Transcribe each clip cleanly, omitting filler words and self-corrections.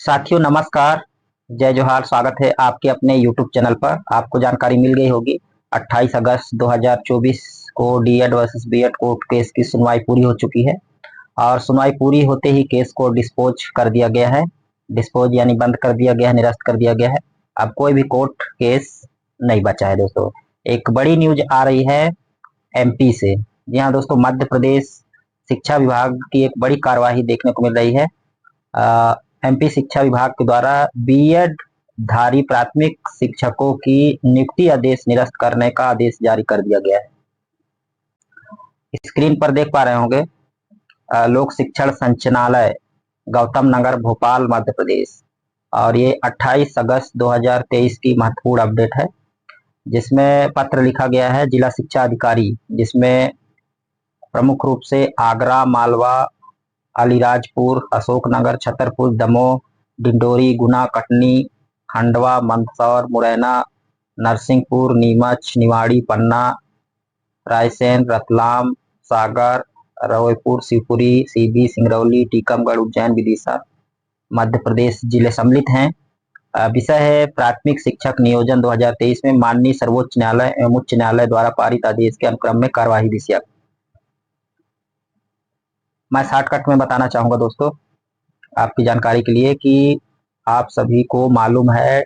साथियों नमस्कार। जय जोहार। स्वागत है आपके अपने YouTube चैनल पर। आपको जानकारी मिल गई होगी 28 अगस्त 2024 को DEd versus BEd court case की सुनवाई पूरी हो चुकी है और सुनवाई पूरी होते ही केस को डिस्पोज कर दिया गया है। डिस्पोज यानी बंद कर दिया गया है, निरस्त कर दिया गया है। अब कोई भी कोर्ट केस नहीं बचा है दोस्तों। एक बड़ी न्यूज आ रही है एमपी से। जी हाँ दोस्तों, मध्य प्रदेश शिक्षा विभाग की एक बड़ी कार्यवाही देखने को मिल रही है। एमपी शिक्षा विभाग के द्वारा बीएड धारी प्राथमिक शिक्षकों की नियुक्ति आदेश निरस्त करने का आदेश जारी कर दिया गया है। स्क्रीन पर देख पा रहे होंगे लोक शिक्षण संचालय गौतम नगर भोपाल मध्य प्रदेश। और ये 28 अगस्त 2023 की महत्वपूर्ण अपडेट है, जिसमें पत्र लिखा गया है जिला शिक्षा अधिकारी, जिसमें प्रमुख रूप से आगरा, मालवा, अलीराजपुर, अशोकनगर, छतरपुर, दमोह, डिंडोरी, गुना, कटनी, खंडवा, मंदसौर, मुरैना, नरसिंहपुर, नीमच, निवाड़ी, पन्ना, रायसेन, रतलाम, सागर, रवैपुर, शिवपुरी, सीधी, सिंगरौली, टीकमगढ़, उज्जैन, विदिशा मध्य प्रदेश जिले सम्मिलित हैं। विषय है प्राथमिक शिक्षक नियोजन 2023 में माननीय सर्वोच्च न्यायालय एवं उच्च न्यायालय द्वारा पारित आदेश के अनुक्रम में कार्यवाही विषय। मैं शॉर्टकट में बताना चाहूंगा दोस्तों आपकी जानकारी के लिए कि आप सभी को मालूम है,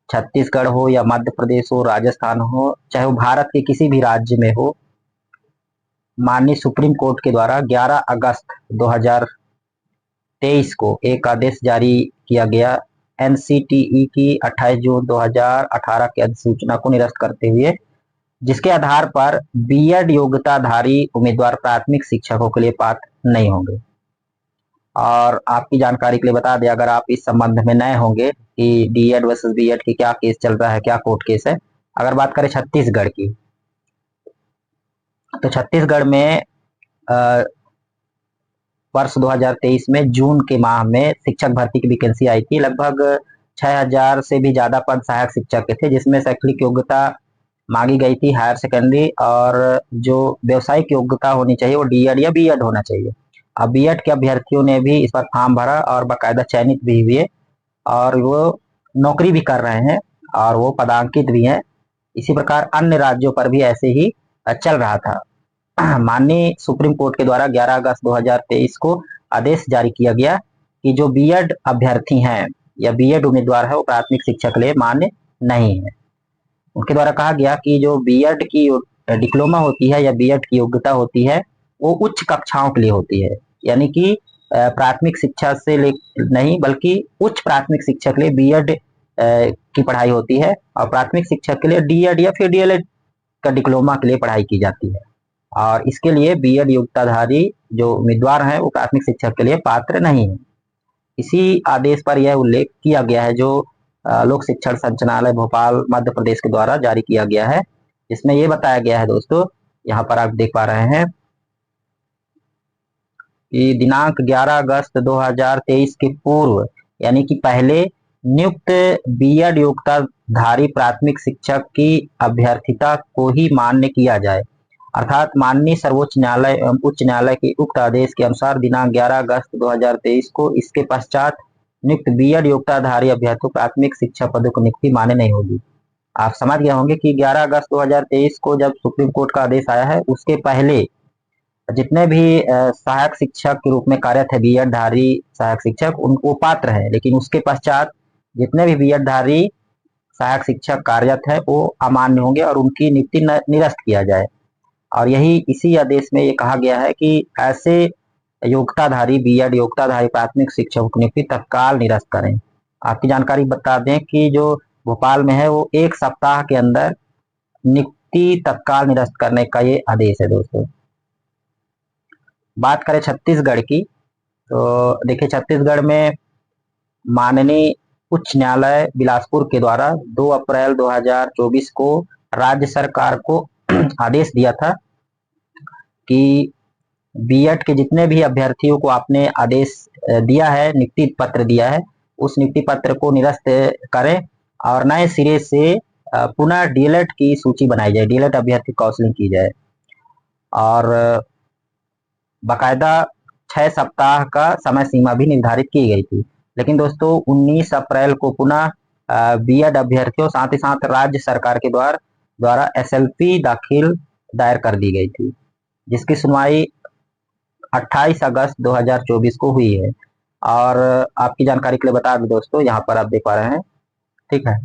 छत्तीसगढ़ हो या मध्य प्रदेश हो, राजस्थान हो, चाहे वो भारत के किसी भी राज्य में हो, माननीय सुप्रीम कोर्ट के द्वारा 11 अगस्त 2023 को एक आदेश जारी किया गया एनसीटीई की 28 जून 2018 की अधिसूचना को निरस्त करते हुए, जिसके आधार पर बीएड योग्यताधारी उम्मीदवार प्राथमिक शिक्षकों के लिए पात्र नहीं होंगे। और आपकी जानकारी के लिए बता दें, अगर आप इस संबंध में नए होंगे कि डीएड वर्सेस बीएड की क्या केस चल रहा है, क्या कोर्ट केस है। अगर बात करें छत्तीसगढ़ की, तो छत्तीसगढ़ में वर्ष 2023 में जून के माह में शिक्षक भर्ती की वैकेंसी आई थी। लगभग 6000 से भी ज्यादा पद सहायक शिक्षक के थे, जिसमें शैक्षणिक योग्यता मांगी गई थी हायर सेकेंडरी, और जो व्यवसायिक योग्यता होनी चाहिए वो डीएड या बीएड होना चाहिए। अब बीएड के अभ्यर्थियों ने भी इस पर फॉर्म भरा और बाकायदा चयनित भी हुए, और वो नौकरी भी कर रहे हैं और वो पदांकित भी हैं। इसी प्रकार अन्य राज्यों पर भी ऐसे ही चल रहा था। माननीय सुप्रीम कोर्ट के द्वारा 11 अगस्त 2023 को आदेश जारी किया गया कि जो बीएड अभ्यर्थी हैं या बीएड उम्मीदवार है वो प्राथमिक शिक्षक के लिए मान्य नहीं है। उनके द्वारा कहा गया कि जो बीएड की डिप्लोमा होती है या बीएड की योग्यता होती है वो उच्च कक्षाओं के लिए होती है, यानी कि प्राथमिक शिक्षा से नहीं बल्कि उच्च प्राथमिक शिक्षा के लिए बीएड की पढ़ाई होती है, और प्राथमिक शिक्षक के लिए डीएड या फिर डीएलएड का डिप्लोमा के लिए पढ़ाई की जाती है। और इसके लिए बीएड योग्यताधारी जो उम्मीदवार हैं वो प्राथमिक शिक्षक के लिए पात्र नहीं है। इसी आदेश पर यह उल्लेख किया गया है जो लोक शिक्षण संचालय भोपाल मध्य प्रदेश के द्वारा जारी किया गया है। इसमें यह बताया गया है दोस्तों, यहाँ पर आप देख पा रहे हैं कि दिनांक 11 अगस्त 2023 के पूर्व, यानी कि पहले नियुक्त बीएड योग्यताधारी प्राथमिक शिक्षक की अभ्यर्थिता को ही मान्य किया जाए। अर्थात माननीय सर्वोच्च न्यायालय एवं उच्च न्यायालय के उक्त आदेश के अनुसार दिनांक 11 अगस्त 2023 को इसके पश्चात नियुक्त बीएड योग्यताधारी अभ्यर्थियों प्राथमिक शिक्षा पदों की नियुक्ति मान्य नहीं होगी। आप समझ गए होंगे कि 11 अगस्त 2023 को जब सुप्रीम कोर्ट का आदेश आया है, उसके पहले जितने भी सहायक शिक्षक के रूप में कार्यरत है बीएड धारी सहायक शिक्षक, उनको पात्र है, लेकिन उसके पश्चात जितने भी बीएड धारी सहायक शिक्षक कार्यरत है वो अमान्य होंगे और उनकी नियुक्ति निरस्त किया जाए। और यही इसी आदेश में ये कहा गया है कि ऐसे योग्यताधारी बीएड योग्यताधारी प्राथमिक शिक्षकों की नियुक्ति तत्काल निरस्त करें। आपकी जानकारी बता दें कि जो भोपाल में है वो 1 सप्ताह के अंदर नियुक्ति तत्काल निरस्त करने का ये आदेश है दोस्तों। बात करें छत्तीसगढ़ की, तो देखिए छत्तीसगढ़ में माननीय उच्च न्यायालय बिलासपुर के द्वारा 2 अप्रैल 2024 को राज्य सरकार को आदेश दिया था कि बीएड के जितने भी अभ्यर्थियों को आपने आदेश दिया है, नियुक्ति पत्र दिया है, उस नियुक्ति पत्र को निरस्त करें और नए सिरे से पुनः डीएलएड की सूची बनाई जाए, डीएलएड अभ्यर्थी काउंसलिंग की जाए। और बाकायदा 6 सप्ताह का समय सीमा भी निर्धारित की गई थी, लेकिन दोस्तों 19 अप्रैल को पुनः बीएड अभ्यर्थियों साथ ही साथ राज्य सरकार के द्वारा एसएलपी दायर कर दी गई थी, जिसकी सुनवाई 28 अगस्त 2024 को हुई है। और आपकी जानकारी के लिए बता दें दोस्तों, यहाँ पर आप देख पा रहे हैं, ठीक है,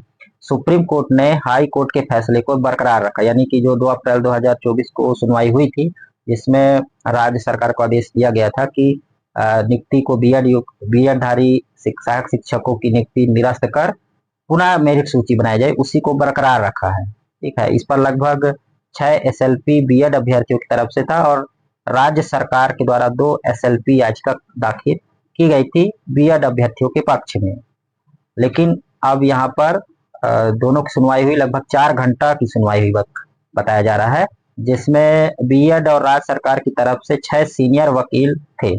सुप्रीम कोर्ट ने हाई कोर्ट के फैसले को बरकरार रखा, यानी कि जो 2 अप्रैल 2024 को सुनवाई हुई थी, जिसमें राज्य सरकार को आदेश दिया गया था कि नियुक्ति को बीएड धारी सहायक शिक्षकों की नियुक्ति निरस्त कर पुनः मेरिट सूची बनाई जाए, उसी को बरकरार रखा है। ठीक है, इस पर लगभग 6 एसएलपी बीएड अभ्यर्थियों की तरफ से था और राज्य सरकार के द्वारा 2 एसएलपी याचिका दाखिल की गई थी बीएड अभ्यर्थियों के पक्ष में। लेकिन अब यहाँ पर दोनों की सुनवाई हुई, लगभग 4 घंटा की सुनवाई हुई बताया जा रहा है, जिसमें बीएड और राज्य सरकार की तरफ से 6 सीनियर वकील थे,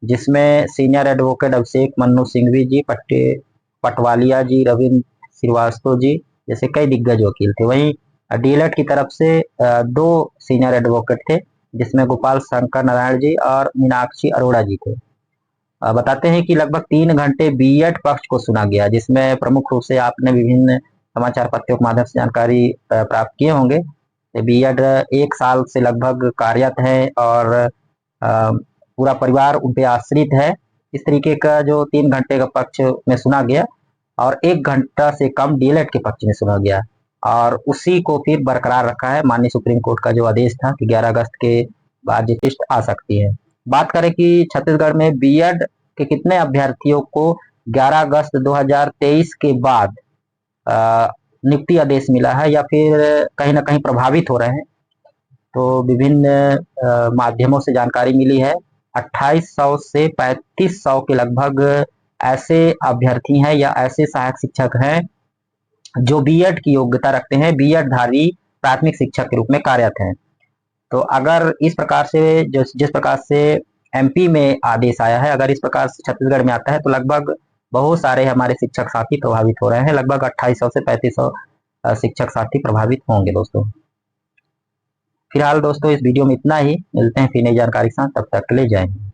जिसमें सीनियर एडवोकेट अभिषेक मन्नू सिंघवी जी, पटवालिया जी, रविंद्र श्रीवास्तव जी जैसे कई दिग्गज वकील थे। वहीं डीएलएड की तरफ से 2 सीनियर एडवोकेट थे, जिसमें गोपाल शंकर नारायण जी और मीनाक्षी अरोड़ा जी थे। बताते हैं कि लगभग 3 घंटे बीएड पक्ष को सुना गया, जिसमें प्रमुख रूप से आपने विभिन्न समाचार पत्रों के माध्यम से जानकारी प्राप्त किए होंगे। बीएड 1 साल से लगभग कार्यरत है और पूरा परिवार उन पे आश्रित है। इस तरीके का जो 3 घंटे का पक्ष में सुना गया और 1 घंटा से कम डीएलएड के पक्ष में सुना गया, और उसी को फिर बरकरार रखा है माननीय सुप्रीम कोर्ट का जो आदेश था कि 11 अगस्त के बाद ये लिस्ट आ सकती है। बात करें कि छत्तीसगढ़ में बीएड के कितने अभ्यर्थियों को 11 अगस्त 2023 के बाद नियुक्ति आदेश मिला है या फिर कहीं ना कहीं प्रभावित हो रहे हैं, तो विभिन्न माध्यमों से जानकारी मिली है। 2800 से 3500 के लगभग ऐसे अभ्यर्थी हैं या ऐसे सहायक शिक्षक हैं जो बीएड की योग्यता रखते हैं, बीएड धारी प्राथमिक शिक्षक के रूप में कार्यरत हैं। तो अगर इस प्रकार से जिस प्रकार से एमपी में आदेश आया है, अगर इस प्रकार से छत्तीसगढ़ में आता है, तो लगभग बहुत सारे हमारे शिक्षक साथी प्रभावित हो रहे हैं। लगभग 2800 से 3500 शिक्षक साथी प्रभावित होंगे दोस्तों। फिलहाल दोस्तों इस वीडियो में इतना ही, मिलते हैं फिर नई जानकारी के साथ, तब तक के लिए जय हिंद।